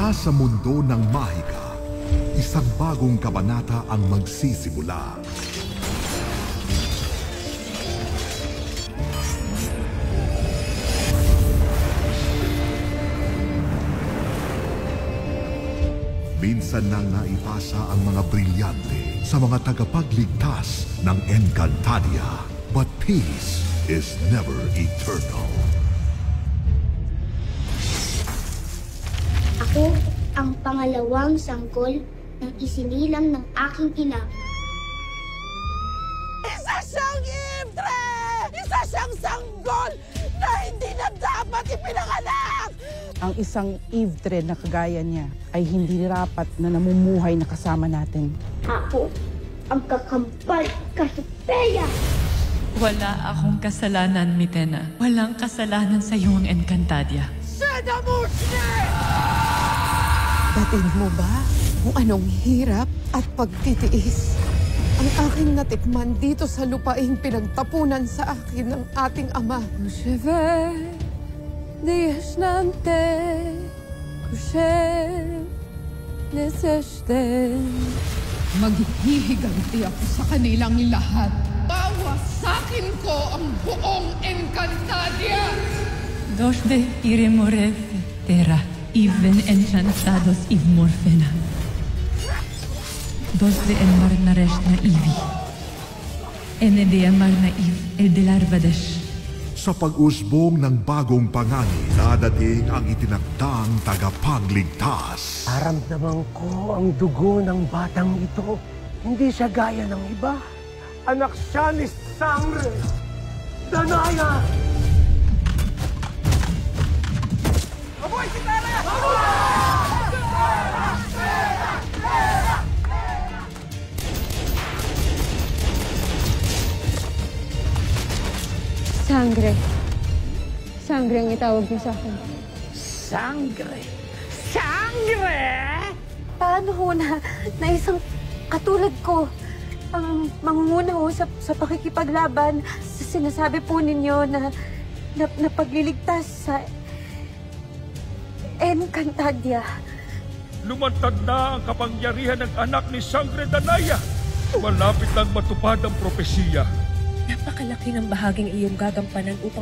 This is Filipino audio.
Mula sa mundo ng mahika, isang bagong kabanata ang magsisimula. Minsan nang naipasa ang mga brilyante sa mga tagapagligtas ng Encantadia. But peace is never eternal. Ako ang pangalawang sanggol ng isinilang ng aking ina. Isa siyang Ivtre! Isa siyang sanggol na hindi na dapat ipinanganak! Ang isang Ivtre na kagaya niya ay hindi dapat na namumuhay na kasama natin. Ako ang kakambal Cassiopeia! Wala akong kasalanan, Mitena. Walang kasalanan sa iyong Encantadia. Sedamusne! Batid mo ba kung anong hirap at pagtitiis ang aking natikman dito sa lupaing pinagtapunan sa akin ng ating ama? Dias nante, kushen, neseste. Maghihiganti ako sa kanilang lahat. Bawasakin ko ang buong Encantadia! Dos de iremoref terra, even enchantados morfena. Dos de enmar naresh na ivi. Ene de amar na el de larvadesh. Sa pag-usbong ng bagong panganib, dadating ang itinagdang tagapagligtas. Naramdaman ko ang dugo ng batang ito. Hindi siya gaya ng iba. Anak siya ni Sangre Danaya! Aboy si Tara! Sangre. Sangre ang itawag niyo sa akin. Sangre! Sangre! Paano ho na isang katulad ko ang mangunguna ho sa pakikipaglaban sa sinasabi po ninyo na pagliligtas sa Encantadia? Lumantad na ang kapangyarihan ng anak ni Sangre Danaya. Malapit lang matupad ang propesiya. Napakalaki ng bahaging iyong gagampanan upang